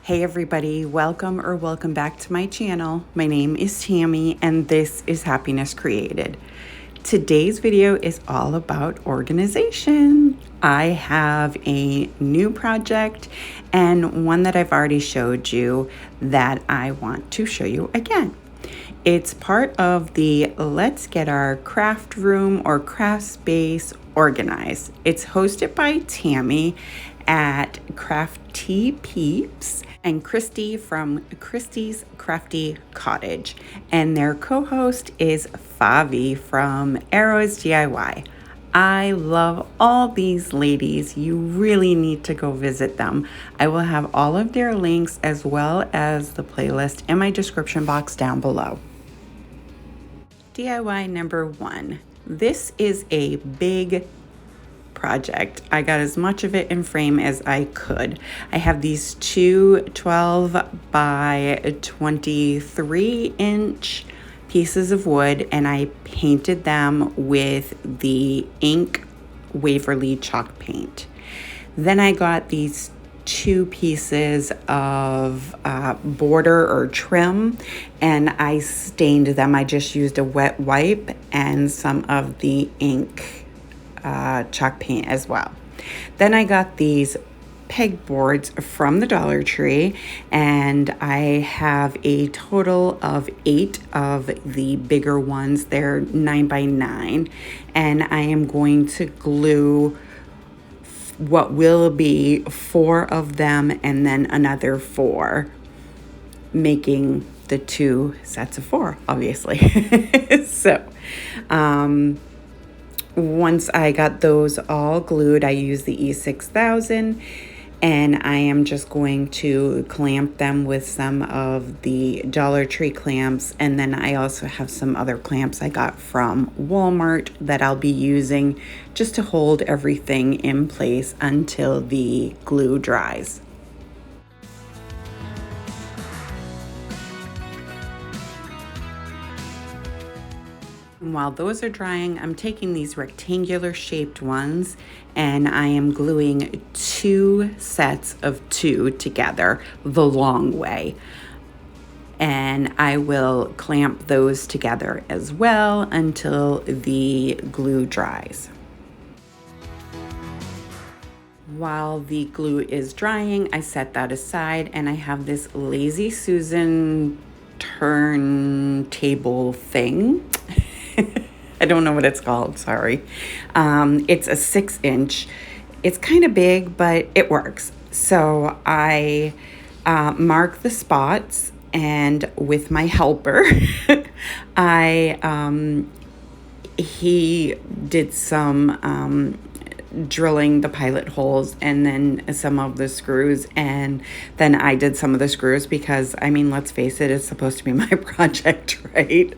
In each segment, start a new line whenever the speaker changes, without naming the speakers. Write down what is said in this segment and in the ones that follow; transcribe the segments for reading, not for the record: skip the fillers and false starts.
Hey everybody, welcome back to my channel. My name is Tammy and this is Happiness Created. Today's video is all about organization. I have a new project and one that I've already showed you that I want to show you again. It's part of the Let's Get Our Craft Room or Craft Space Organized. It's hosted by Tammy at Craf-T Peeps and Kristy from Kristy's Crafty Cottage. And their co-host is Favi from Arrows DIY. I love all these ladies. You really need to go visit them. I will have all of their links as well as the playlist in my description box down below. DIY number 1. This is a big project. I got as much of it in frame as I could. I have these two 12 by 23 inch pieces of wood and I painted them with the ink Waverly chalk paint. Then I got these two pieces of border or trim and I stained them. I just used a wet wipe and some of the ink chalk paint as well. Then I got these pegboards from the Dollar Tree and I have a total of 8 of the bigger ones. They're 9 by 9 and I am going to glue what will be 4 of them and then another 4, making the 2 sets of 4 obviously. So once I got those all glued, I used the E6000 and I am just going to clamp them with some of the Dollar Tree clamps, and then I also have some other clamps I got from Walmart that I'll be using just to hold everything in place until the glue dries. And while those are drying, I'm taking these rectangular shaped ones and I am gluing 2 sets of 2 together the long way. And I will clamp those together as well until the glue dries. While the glue is drying, I set that aside and I have this Lazy Susan turntable thing. I don't know what it's called, sorry. It's a 6 inch. It's kind of big, but it works. So I mark the spots and with my helper, he did some drilling the pilot holes and then some of the screws, and then I did some of the screws because, I mean, let's face it, it's supposed to be my project, right?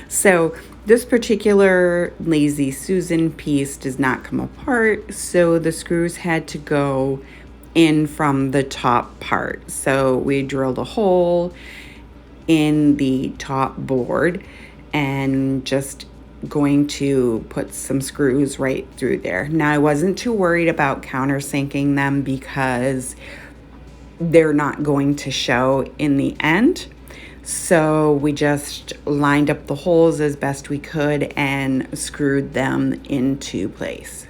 So this particular Lazy Susan piece does not come apart, so the screws had to go in from the top part. So we drilled a hole in the top board and just going to put some screws right through there. Now I wasn't too worried about countersinking them because they're not going to show in the end. So we just lined up the holes as best we could and screwed them into place.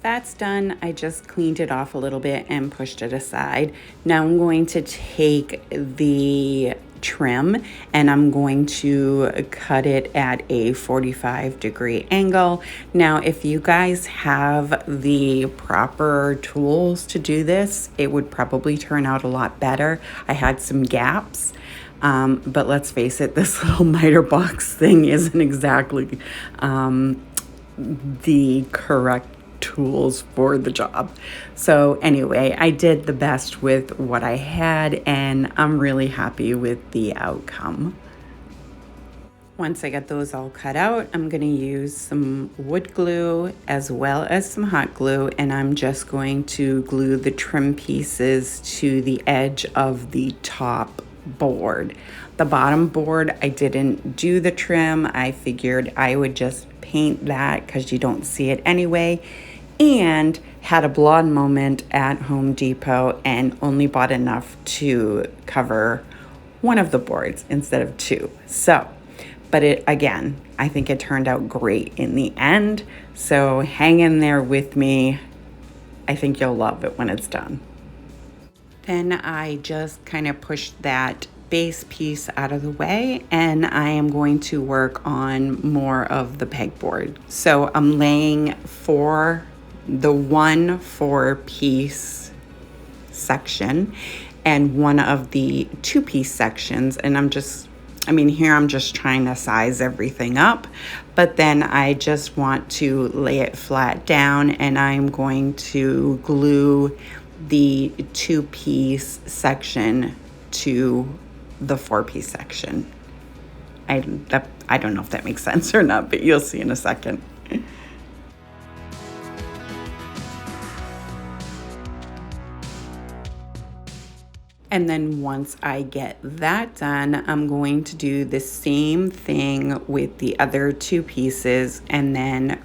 That's done. I just cleaned it off a little bit and pushed it aside. Now I'm going to take the trim and I'm going to cut it at a 45-degree angle. Now, if you guys have the proper tools to do this, it would probably turn out a lot better. I had some gaps, but let's face it, this little miter box thing isn't exactly the correct tools for the job. So anyway, I did the best with what I had and I'm really happy with the outcome. Once I got those all cut out, I'm going to use some wood glue as well as some hot glue, and I'm just going to glue the trim pieces to the edge of the top board. The bottom board, I didn't do the trim. I figured I would just paint that because you don't see it anyway, and had a blonde moment at Home Depot and only bought enough to cover one of the boards instead of two. So, but it, again, I think it turned out great in the end. So hang in there with me. I think you'll love it when it's done. Then I just kind of pushed that base piece out of the way, and I am going to work on more of the pegboard. So I'm laying for the 1 4-piece section and one of the 2-piece sections, and here I'm just trying to size everything up, but then I just want to lay it flat down, and I'm going to glue the 2-piece section to the 4-piece section. I don't know if that makes sense or not, but you'll see in a second. And then once I get that done, I'm going to do the same thing with the other 2 pieces and then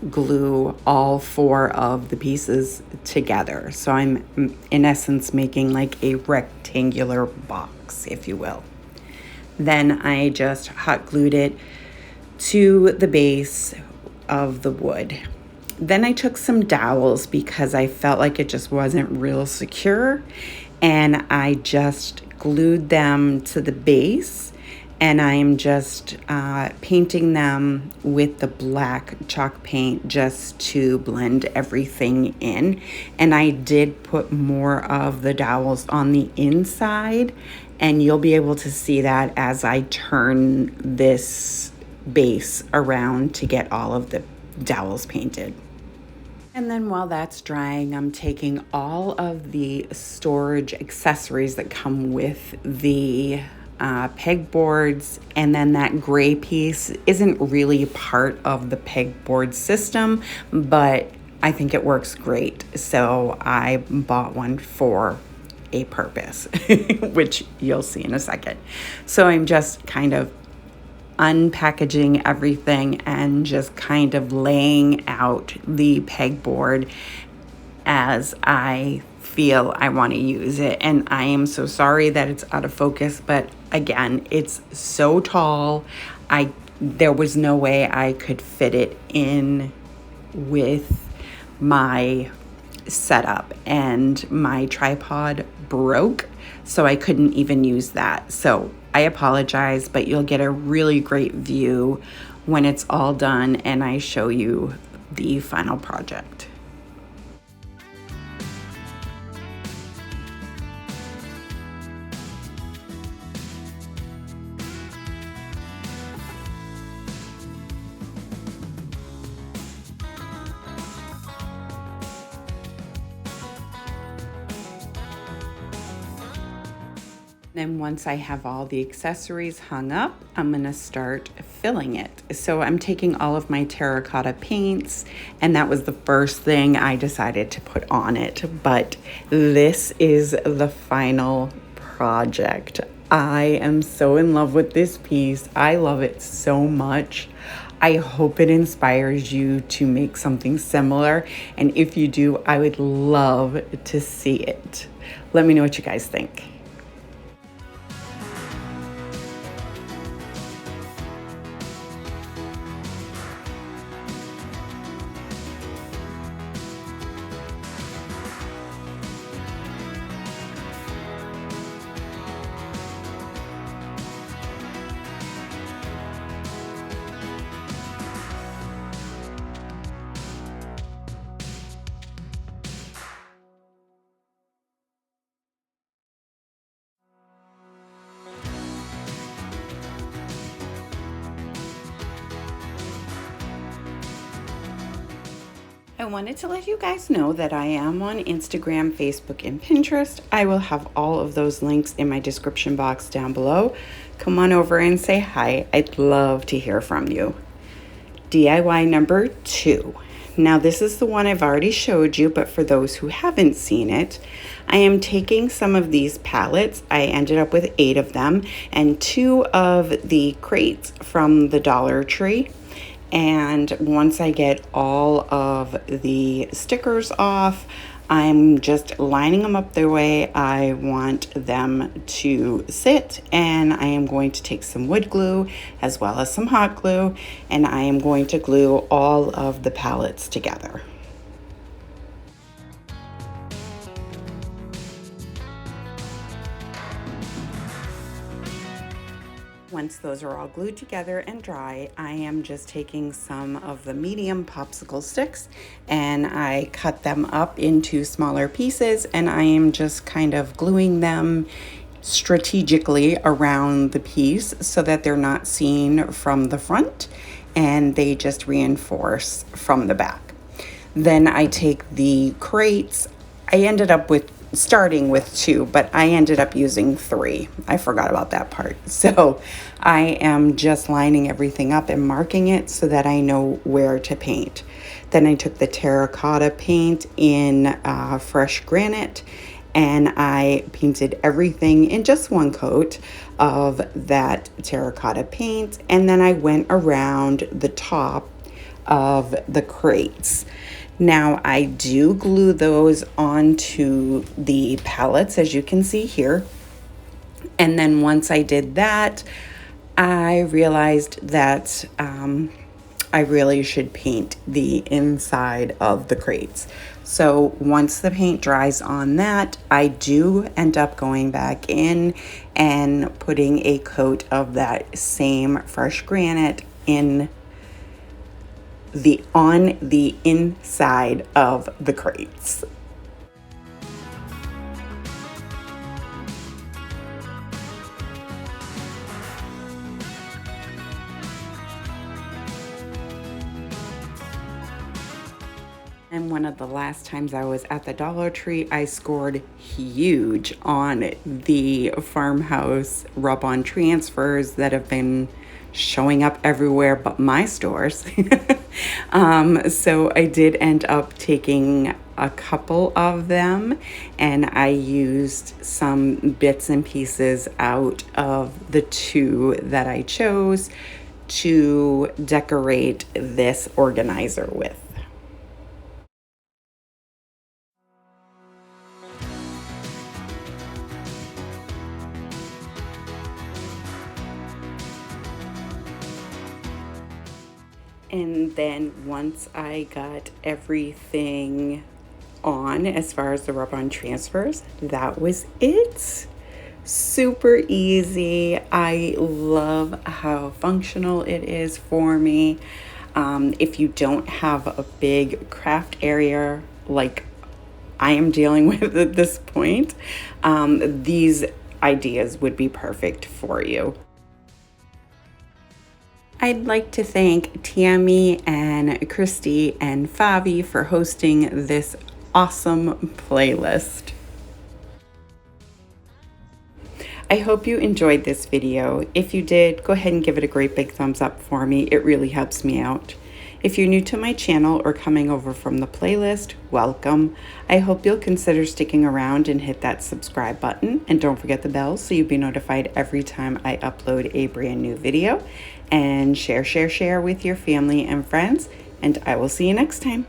glue all 4 of the pieces together. So I'm in essence making like a rectangular box, if you will. Then I just hot glued it to the base of the wood. Then I took some dowels because I felt like it just wasn't real secure, and I just glued them to the base, and I am just painting them with the black chalk paint just to blend everything in. And I did put more of the dowels on the inside, and you'll be able to see that as I turn this base around to get all of the dowels painted. And then while that's drying, I'm taking all of the storage accessories that come with the pegboards, and then that gray piece isn't really part of the pegboard system, but I think it works great. So I bought one for a purpose, which you'll see in a second. So I'm just kind of unpackaging everything and just kind of laying out the pegboard as I feel I want to use it. And I am so sorry that it's out of focus, but again, it's so tall. There was no way I could fit it in with my setup, and my tripod broke, so I couldn't even use that. So I apologize, but you'll get a really great view when it's all done and I show you the final project. Then once I have all the accessories hung up, I'm gonna start filling it. So I'm taking all of my terracotta paints, and that was the first thing I decided to put on it. But this is the final project. I am so in love with this piece. I love it so much. I hope it inspires you to make something similar. And if you do, I would love to see it. Let me know what you guys think. I wanted to let you guys know that I am on Instagram, Facebook, and Pinterest. I will have all of those links in my description box down below. Come on over and say hi. I'd love to hear from you. DIY number 2. Now this is the one I've already showed you, but for those who haven't seen it, I am taking some of these pallets. I ended up with 8 of them and 2 of the crates from the Dollar Tree. And once I get all of the stickers off, I'm just lining them up the way I want them to sit, and I am going to take some wood glue as well as some hot glue, and I am going to glue all of the pallets together. Once those are all glued together and dry, I am just taking some of the medium popsicle sticks and I cut them up into smaller pieces, and I am just kind of gluing them strategically around the piece so that they're not seen from the front and they just reinforce from the back. Then I take the crates. I ended up with starting with 2, but I ended up using 3. I forgot about that part. So I am just lining everything up and marking it so that I know where to paint. Then I took the terracotta paint in fresh granite and I painted everything in just one coat of that terracotta paint, and then I went around the top of the crates. Now I do glue those onto the pallets, as you can see here. And then once I did that, I realized that I really should paint the inside of the crates. So once the paint dries on that, I do end up going back in and putting a coat of that same fresh granite on the inside of the crates. And one of the last times I was at the Dollar Tree, I scored huge on the farmhouse rub-on transfers that have been showing up everywhere but my stores. So I did end up taking a couple of them, and I used some bits and pieces out of the 2 that I chose to decorate this organizer with. And then once I got everything on as far as the rub-on transfers, that was it. Super easy. I love how functional it is for me. If you don't have a big craft area like I am dealing with at this point, these ideas would be perfect for you. I'd like to thank Tammy and Kristy and Favi for hosting this awesome playlist. I hope you enjoyed this video. If you did, go ahead and give it a great big thumbs up for me. It really helps me out. If you're new to my channel or coming over from the playlist, welcome. I hope you'll consider sticking around and hit that subscribe button. And don't forget the bell so you'll be notified every time I upload a brand new video. And share with your family and friends. And I will see you next time.